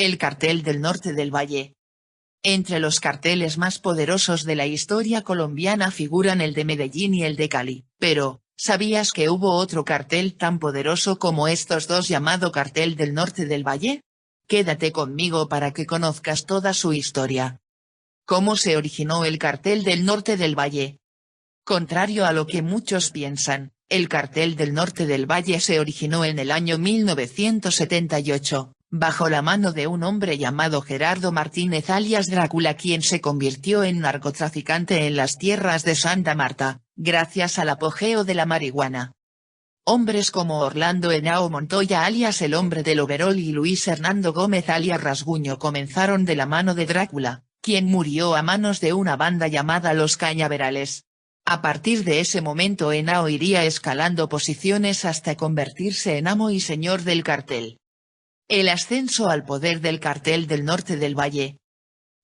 El Cartel del Norte del Valle. Entre los carteles más poderosos de la historia colombiana figuran el de Medellín y el de Cali, pero, ¿sabías que hubo otro cartel tan poderoso como estos dos llamado Cartel del Norte del Valle? Quédate conmigo para que conozcas toda su historia. ¿Cómo se originó el Cartel del Norte del Valle? Contrario a lo que muchos piensan, el Cartel del Norte del Valle se originó en el año 1978, bajo la mano de un hombre llamado Gerardo Martínez alias Drácula, quien se convirtió en narcotraficante en las tierras de Santa Marta, gracias al apogeo de la marihuana. Hombres como Orlando Henao Montoya alias el Hombre del Overol y Luis Hernando Gómez alias Rasguño comenzaron de la mano de Drácula, quien murió a manos de una banda llamada Los Cañaverales. A partir de ese momento Henao iría escalando posiciones hasta convertirse en amo y señor del cartel. El ascenso al poder del Cartel del Norte del Valle.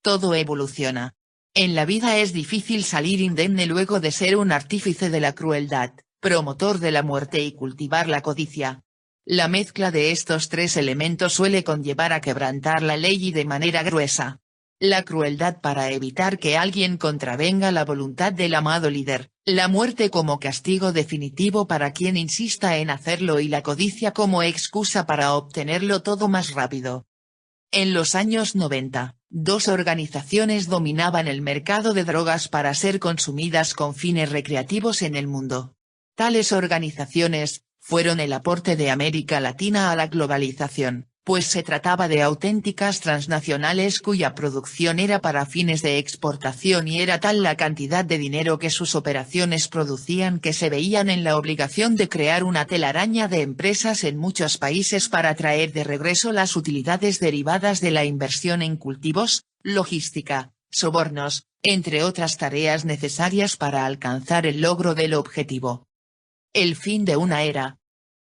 Todo evoluciona. En la vida es difícil salir indemne luego de ser un artífice de la crueldad, promotor de la muerte y cultivar la codicia. La mezcla de estos tres elementos suele conllevar a quebrantar la ley y de manera gruesa. La crueldad para evitar que alguien contravenga la voluntad del amado líder, la muerte como castigo definitivo para quien insista en hacerlo y la codicia como excusa para obtenerlo todo más rápido. En los años 90, dos organizaciones dominaban el mercado de drogas para ser consumidas con fines recreativos en el mundo. Tales organizaciones fueron el aporte de América Latina a la globalización, pues se trataba de auténticas transnacionales cuya producción era para fines de exportación y era tal la cantidad de dinero que sus operaciones producían que se veían en la obligación de crear una telaraña de empresas en muchos países para traer de regreso las utilidades derivadas de la inversión en cultivos, logística, sobornos, entre otras tareas necesarias para alcanzar el logro del objetivo. El fin de una era.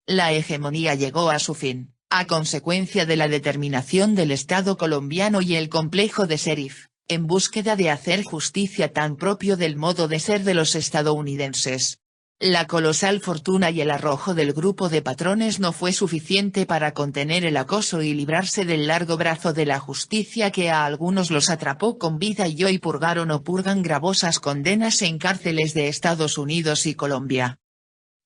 La hegemonía llegó a su fin, a consecuencia de la determinación del Estado colombiano y el complejo de sheriff, en búsqueda de hacer justicia tan propio del modo de ser de los estadounidenses. La colosal fortuna y el arrojo del grupo de patrones no fue suficiente para contener el acoso y librarse del largo brazo de la justicia que a algunos los atrapó con vida y hoy purgaron o purgan gravosas condenas en cárceles de Estados Unidos y Colombia.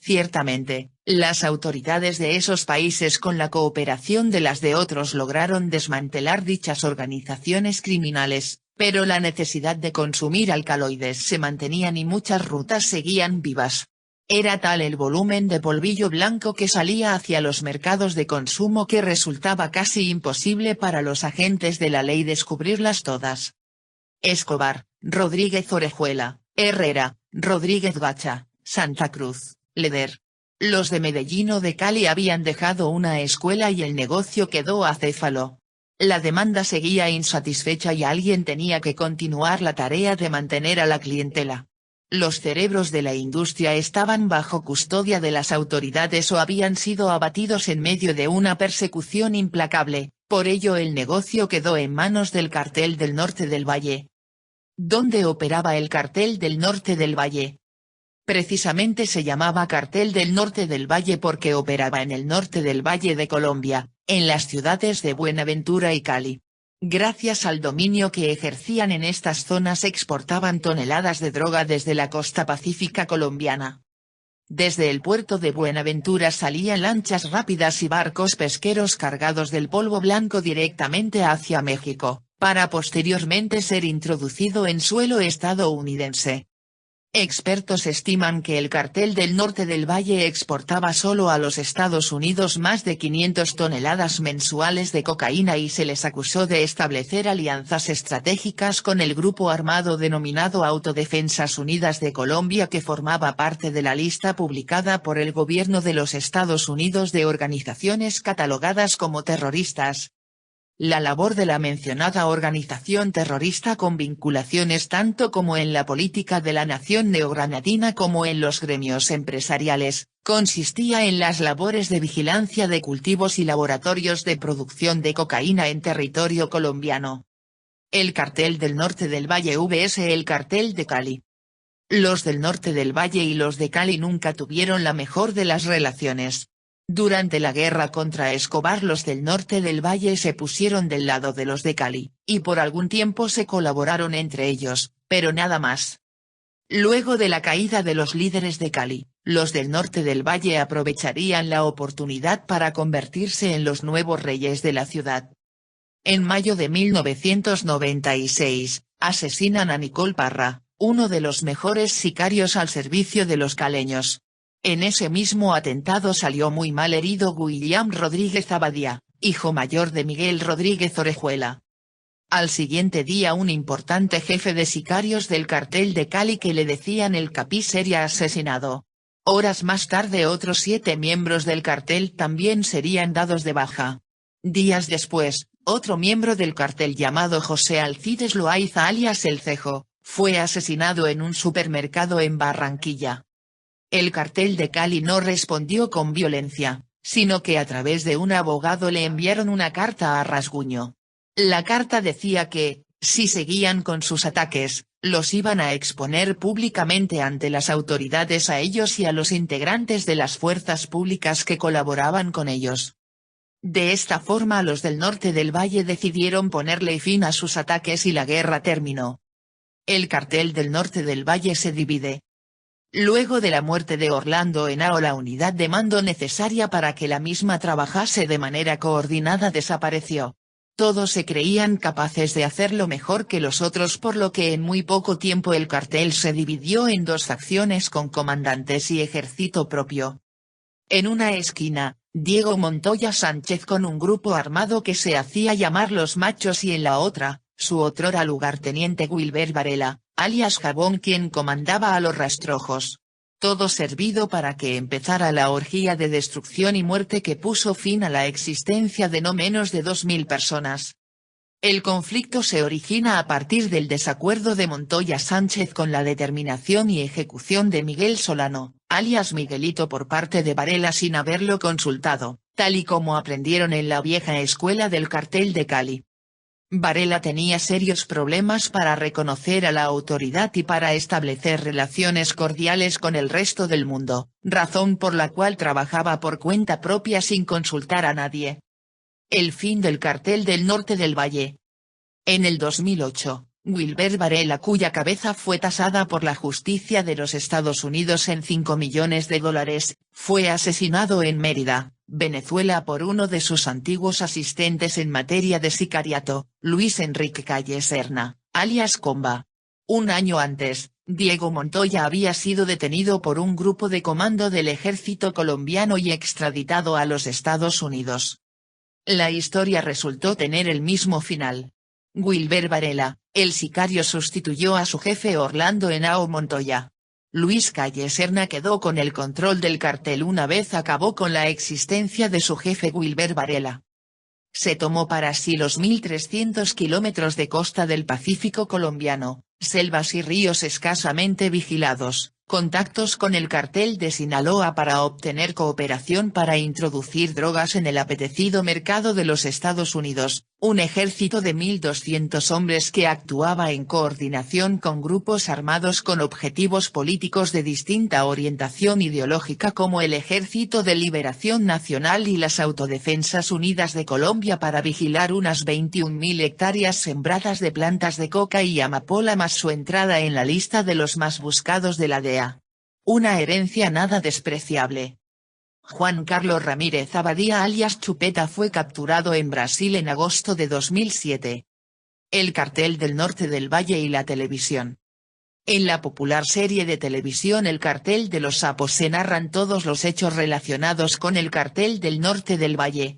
Ciertamente, las autoridades de esos países con la cooperación de las de otros lograron desmantelar dichas organizaciones criminales, pero la necesidad de consumir alcaloides se mantenían y muchas rutas seguían vivas. Era tal el volumen de polvillo blanco que salía hacia los mercados de consumo que resultaba casi imposible para los agentes de la ley descubrirlas todas. Escobar, Rodríguez Orejuela, Herrera, Rodríguez Gacha, Santa Cruz, Leder. Los de Medellín o de Cali habían dejado una escuela y el negocio quedó acéfalo. La demanda seguía insatisfecha y alguien tenía que continuar la tarea de mantener a la clientela. Los cerebros de la industria estaban bajo custodia de las autoridades o habían sido abatidos en medio de una persecución implacable, por ello el negocio quedó en manos del Cartel del Norte del Valle. ¿Dónde operaba el Cartel del Norte del Valle? Precisamente se llamaba Cartel del Norte del Valle porque operaba en el norte del Valle de Colombia, en las ciudades de Buenaventura y Cali. Gracias al dominio que ejercían en estas zonas exportaban toneladas de droga desde la costa pacífica colombiana. Desde el puerto de Buenaventura salían lanchas rápidas y barcos pesqueros cargados del polvo blanco directamente hacia México, para posteriormente ser introducido en suelo estadounidense. Expertos estiman que el Cartel del Norte del Valle exportaba solo a los Estados Unidos más de 500 toneladas mensuales de cocaína y se les acusó de establecer alianzas estratégicas con el grupo armado denominado Autodefensas Unidas de Colombia que formaba parte de la lista publicada por el gobierno de los Estados Unidos de organizaciones catalogadas como terroristas. La labor de la mencionada organización terrorista con vinculaciones tanto como en la política de la nación neogranadina como en los gremios empresariales, consistía en las labores de vigilancia de cultivos y laboratorios de producción de cocaína en territorio colombiano. El Cartel del Norte del Valle vs el Cartel de Cali. Los del Norte del Valle y los de Cali nunca tuvieron la mejor de las relaciones. Durante la guerra contra Escobar los del norte del Valle se pusieron del lado de los de Cali, y por algún tiempo se colaboraron entre ellos, pero nada más. Luego de la caída de los líderes de Cali, los del norte del Valle aprovecharían la oportunidad para convertirse en los nuevos reyes de la ciudad. En mayo de 1996, asesinan a Nicole Parra, uno de los mejores sicarios al servicio de los caleños. En ese mismo atentado salió muy mal herido William Rodríguez Abadía, hijo mayor de Miguel Rodríguez Orejuela. Al siguiente día un importante jefe de sicarios del cartel de Cali que le decían el Capi sería asesinado. Horas más tarde otros 7 miembros del cartel también serían dados de baja. Días después, otro miembro del cartel llamado José Alcides Loaiza alias El Cejo, fue asesinado en un supermercado en Barranquilla. El cartel de Cali no respondió con violencia, sino que a través de un abogado le enviaron una carta a Rasguño. La carta decía que, si seguían con sus ataques, los iban a exponer públicamente ante las autoridades a ellos y a los integrantes de las fuerzas públicas que colaboraban con ellos. De esta forma los del norte del Valle decidieron ponerle fin a sus ataques y la guerra terminó. El cartel del norte del Valle se divide. Luego de la muerte de Orlando Henao la unidad de mando necesaria para que la misma trabajase de manera coordinada desapareció. Todos se creían capaces de hacerlo mejor que los otros por lo que en muy poco tiempo el cartel se dividió en 2 facciones con comandantes y ejército propio. En una esquina, Diego Montoya Sánchez con un grupo armado que se hacía llamar Los Machos y en la otra, su otrora lugarteniente Wilber Varela, alias Jabón quien comandaba a los rastrojos. Todo servido para que empezara la orgía de destrucción y muerte que puso fin a la existencia de no menos de 2000 personas. El conflicto se origina a partir del desacuerdo de Montoya Sánchez con la determinación y ejecución de Miguel Solano, alias Miguelito por parte de Varela sin haberlo consultado, tal y como aprendieron en la vieja escuela del cartel de Cali. Varela tenía serios problemas para reconocer a la autoridad y para establecer relaciones cordiales con el resto del mundo, razón por la cual trabajaba por cuenta propia sin consultar a nadie. El fin del cartel del norte del Valle. En el 2008, Wilber Varela cuya cabeza fue tasada por la justicia de los Estados Unidos en $5 millones, fue asesinado en Mérida, Venezuela por uno de sus antiguos asistentes en materia de sicariato, Luis Enrique Calle Serna, alias Comba. Un año antes, Diego Montoya había sido detenido por un grupo de comando del ejército colombiano y extraditado a los Estados Unidos. La historia resultó tener el mismo final. Wilber Varela, el sicario sustituyó a su jefe Orlando Henao Montoya. Luis Calle Serna quedó con el control del cartel una vez acabó con la existencia de su jefe Wilber Varela. Se tomó para sí los 1.300 kilómetros de costa del Pacífico colombiano, selvas y ríos escasamente vigilados, contactos con el cartel de Sinaloa para obtener cooperación para introducir drogas en el apetecido mercado de los Estados Unidos, un ejército de 1.200 hombres que actuaba en coordinación con grupos armados con objetivos políticos de distinta orientación ideológica como el Ejército de Liberación Nacional y las Autodefensas Unidas de Colombia para vigilar unas 21.000 hectáreas sembradas de plantas de coca y amapola más su entrada en la lista de los más buscados de la DEA. Una herencia nada despreciable. Juan Carlos Ramírez Abadía alias Chupeta fue capturado en Brasil en agosto de 2007. El cartel del norte del Valle y la televisión. En la popular serie de televisión El cartel de los sapos se narran todos los hechos relacionados con el cartel del norte del Valle.